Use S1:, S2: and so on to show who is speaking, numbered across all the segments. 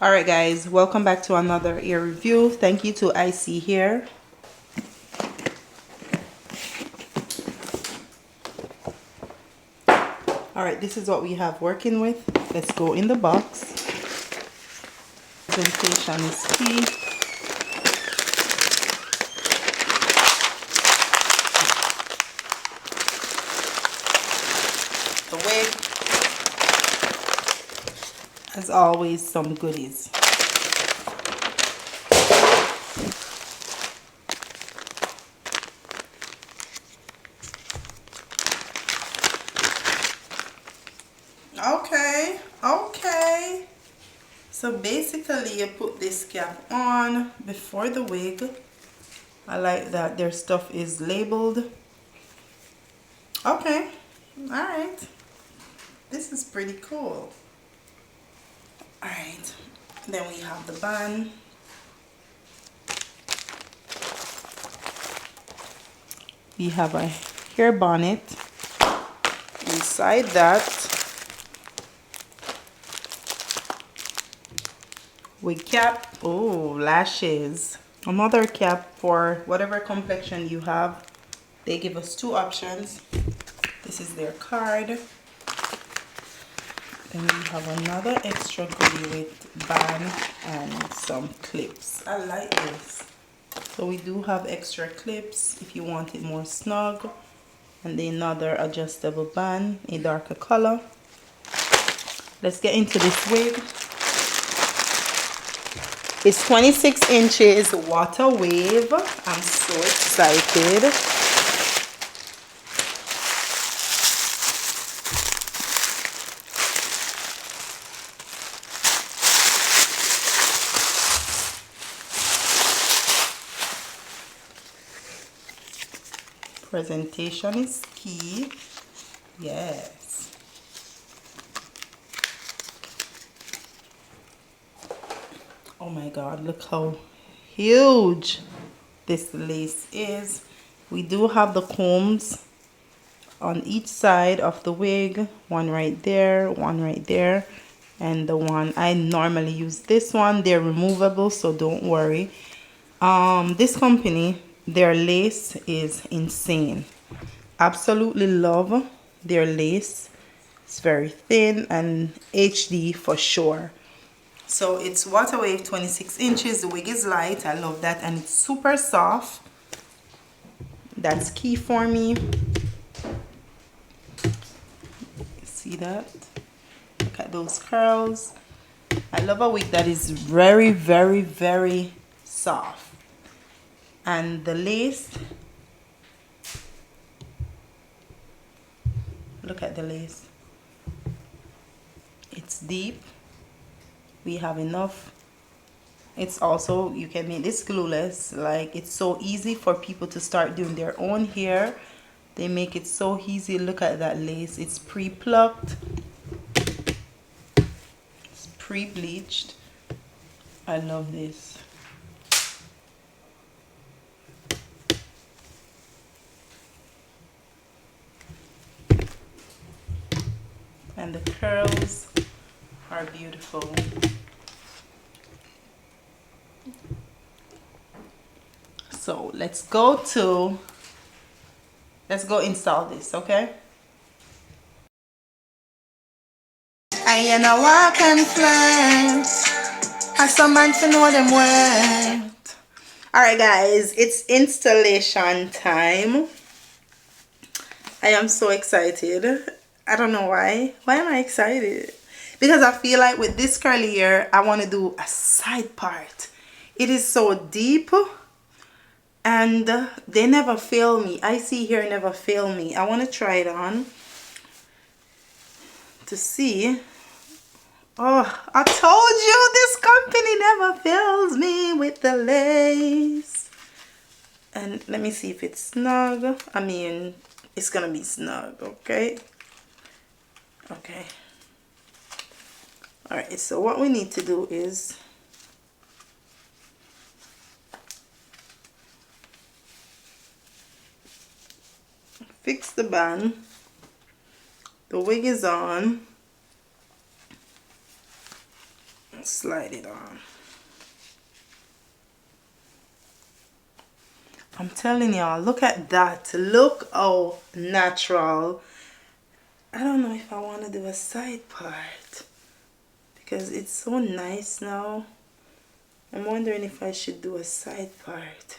S1: Alright guys, welcome back to another ear review. Thank you to ISEE here. Alright, this is what we have working with. Let's go in the box. Presentation is key. The wig. As always, some goodies. Okay. So basically you put this cap on before the wig. I like that their stuff is labeled. Okay, alright. This is pretty cool. Alright, then we have the bun. We have a hair bonnet. Inside that, wig cap. Oh, lashes. Another cap for whatever complexion you have. They give us two options. This is their card. Then we have another extra goodie with band and some clips. I like this. So we do have extra clips if you want it more snug. And then another adjustable band, a darker color. Let's get into this wig. It's 26 inches water wave. I'm so excited. Presentation is key. Yes. Oh my god, look how huge this lace is. We do have the combs on each side of the wig. One right there, one right there, and the one I normally use this one. They're removable, so don't worry. This company, their lace is insane. Absolutely love their lace. It's very thin and HD for sure. So it's water wave 26 inches. The wig is light. I love that, and it's super soft. That's key for me. See that? Look at those curls. I love a wig that is very, very, very soft. And the lace, look at the lace. It's deep. We have enough. It's also, you can make this glueless. Like, it's so easy for people to start doing their own hair. They make it so easy. Look at that lace. It's pre-plucked. It's pre-bleached. I love this. And the curls are beautiful. So let's go install this, okay? I ain't a walk and fly. I some man to know them well. Alright guys, it's installation time. I am so excited. I don't know why. Why am I excited? Because I feel like with this curly hair, I want to do a side part. It is so deep. And they never fail me. ISEE here never fail me. I want to try it on to see. Oh, I told you this company never fails me with the lace. And let me see if it's snug. I mean, it's gonna be snug, okay? Okay. Alright, so what we need to do is fix the band. The wig is on. slide it on. I'm telling y'all, look at that. Look how natural. I don't know if I want to do a side part because it's so nice now. I'm wondering if I should do a side part.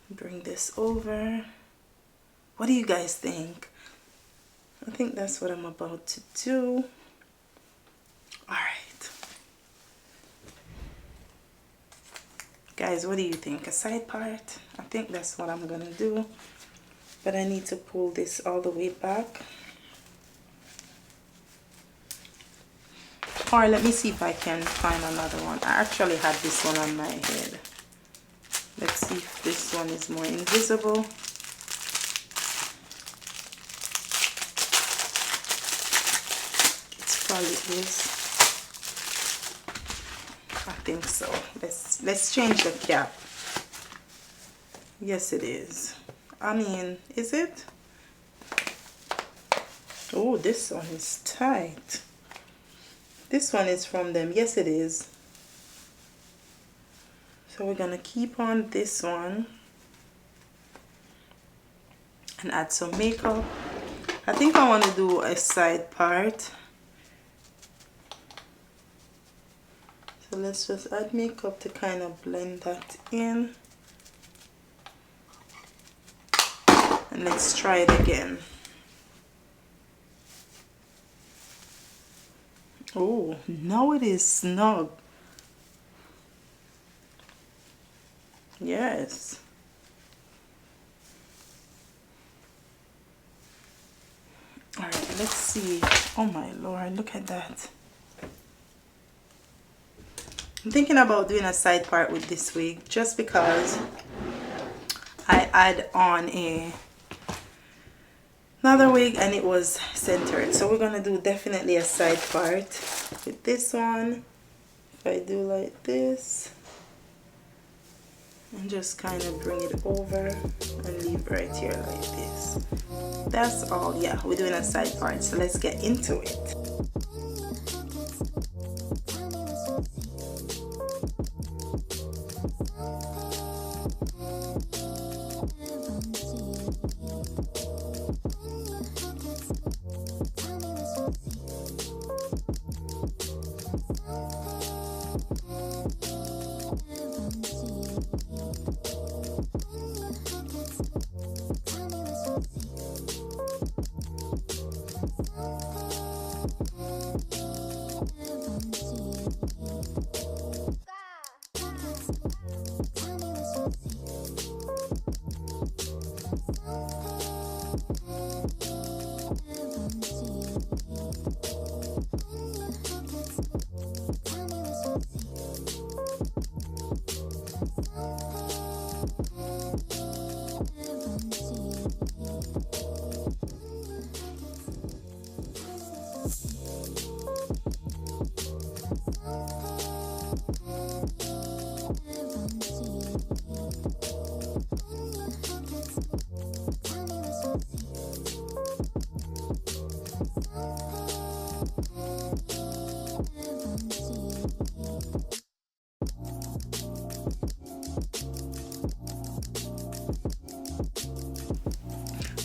S1: Bring this over. What do you guys think? I think that's what I'm about to do. Alright. Guys, what do you think? A side part? I think that's what I'm gonna do. But I need to pull this all the way back. Or let me see if I can find another one. I actually had this one on my head. Let's see if this one is more invisible. It's probably this. I think so. Let's change the cap. Yes, it is. I mean, is it? Oh, this one is tight. This one is from them. Yes, it is. So we're gonna keep on this one and add some makeup. I think I want to do a side part. So let's just add makeup to kind of blend that in. And let's try it again. Oh, now it is snug. Yes. All right, let's see. Oh my Lord, look at that. I'm thinking about doing a side part with this wig just because I add on another wig and it was centered. So we're gonna do definitely a side part with this one. If I do like this and just kind of bring it over and leave right here like this. That's all. Yeah, we're doing a side part, so let's get into it.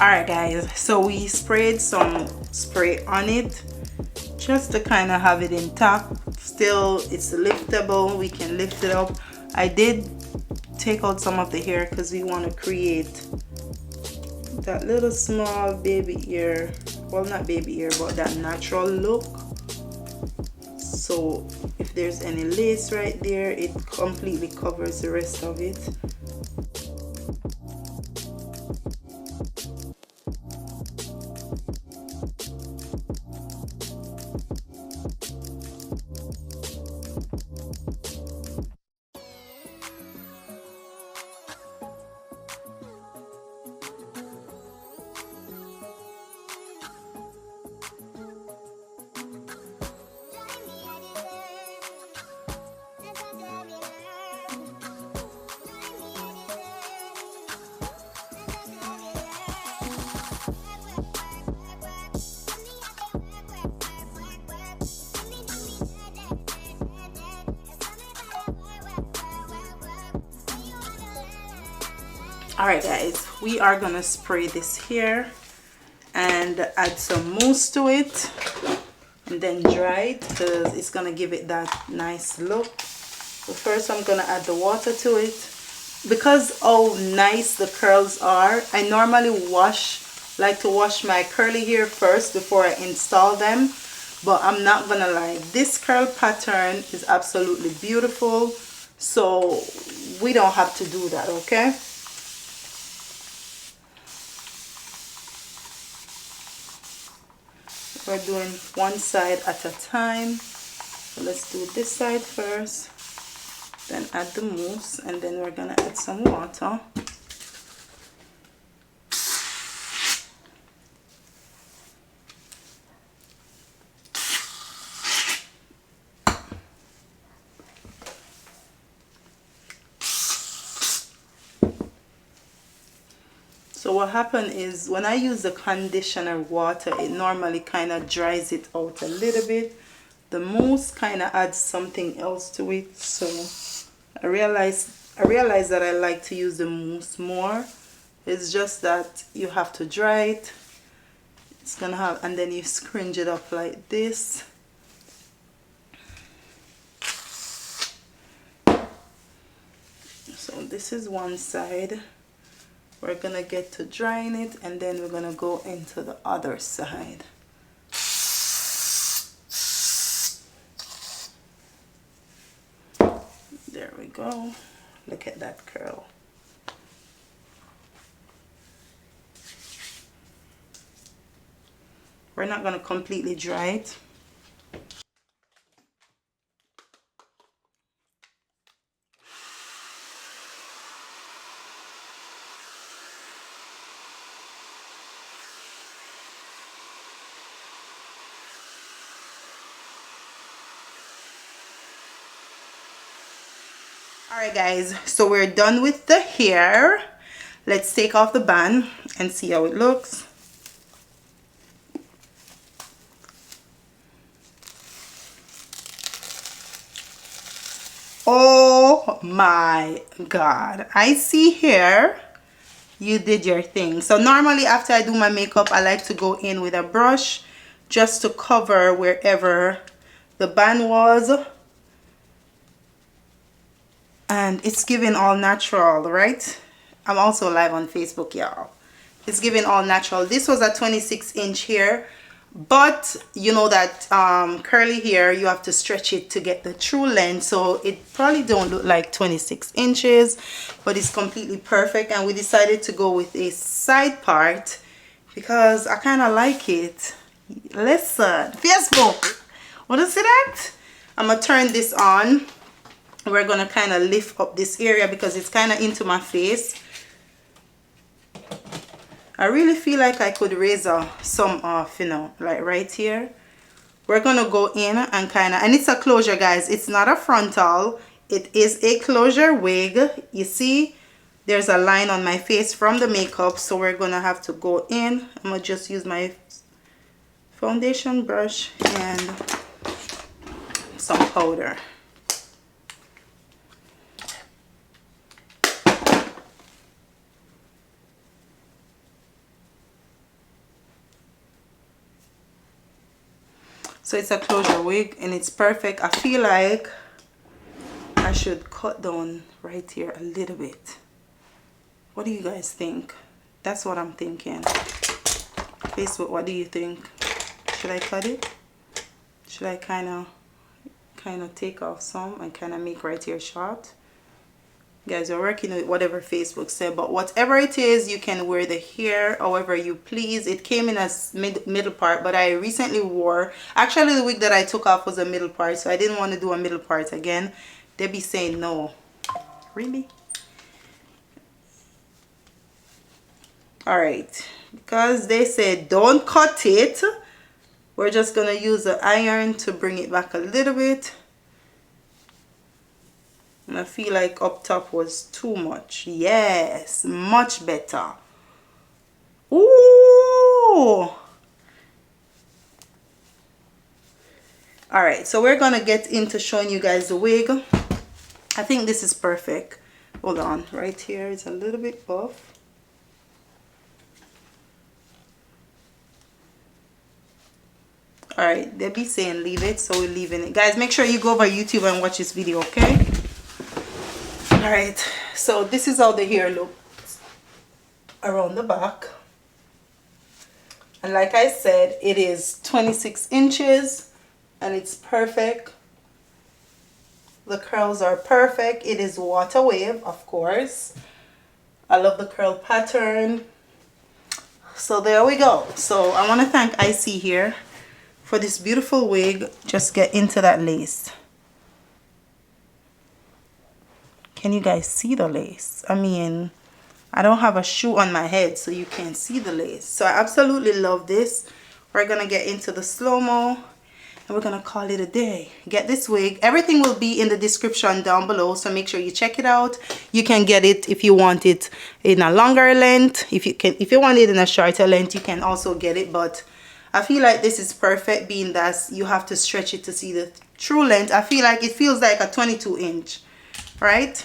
S1: Alright guys, so we sprayed some spray on it just to kind of have it intact. Still, it's liftable, we can lift it up. I did take out some of the hair because we want to create that little small baby ear, well not baby ear but that natural look. So if there's any lace right there, it completely covers the rest of it. Alright guys, we are gonna spray this here and add some mousse to it and then dry it because it's gonna give it that nice look. So first I'm gonna add the water to it. Because how nice the curls are, I normally like to wash my curly hair first before I install them, but I'm not gonna lie, this curl pattern is absolutely beautiful, so we don't have to do that, okay? We're doing one side at a time. So let's do this side first, then add the mousse, and then we're gonna add some water. So what happened is when I use the conditioner water, it normally kind of dries it out a little bit. The mousse kind of adds something else to it. So I realized that I like to use the mousse more. It's just that you have to dry it. It's gonna have, and then you scrunch it up like this. So this is one side. We're gonna get to drying it and then we're gonna go into the other side. There we go. Look at that curl. We're not gonna completely dry it. Alright guys, so we're done with the hair. Let's take off the band and see how it looks. Oh my god, I see here you did your thing. So normally after I do my makeup, I like to go in with a brush just to cover wherever the band was. And it's giving all natural, right? I'm also live on Facebook, y'all. It's giving all natural. This was a 26-inch hair, but you know that curly hair, you have to stretch it to get the true length, so it probably don't look like 26 inches, but it's completely perfect. And we decided to go with a side part because I kind of like it. Listen, Facebook, want to see that? I'm gonna turn this on. We're gonna kind of lift up this area because it's kind of into my face. I really feel like I could razor some off, you know, like right here. We're gonna go in and kind of, and it's a closure guys, it's not a frontal, it is a closure wig. You see there's a line on my face from the makeup, so we're gonna have to go in. I'm gonna just use my foundation brush and some powder. So it's a closure wig and it's perfect. I feel like I should cut down right here a little bit. What do you guys think? That's what I'm thinking. Facebook, what do you think? Should I cut it? Should I kind of take off some and kind of make right here short? Guys, we're working with whatever Facebook said, but whatever it is, you can wear the hair however you please. It came in a middle part, but I recently wore, actually the wig that I took off was a middle part, so I didn't want to do a middle part again. They be saying no. Really? Alright, because they said don't cut it, we're just gonna use the iron to bring it back a little bit. And I feel like up top was too much. Yes, much better. Ooh. Alright, so we're gonna get into showing you guys the wig. I think this is perfect. Hold on, right here is a little bit buff. Alright, they be saying leave it, so we're leaving it. Guys, make sure you go over YouTube and watch this video, okay? Alright, so this is how the hair looks around the back. And like I said, it is 26 inches and it's perfect. The curls are perfect. It is water wave, of course. I love the curl pattern. So there we go. So I want to thank ISEE here for this beautiful wig. Just get into that lace. Can you guys see the lace? I mean, I don't have a shoe on my head, so you can't see the lace. So I absolutely love this. We're going to get into the slow-mo. And we're gonna call it a day. Get this wig. Everything will be in the description down below, so make sure you check it out. You can get it if you want it in a longer length. If you want it in a shorter length, you can also get it. But I feel like this is perfect, being that you have to stretch it to see the true length. I feel like it feels like a 22 inch, right?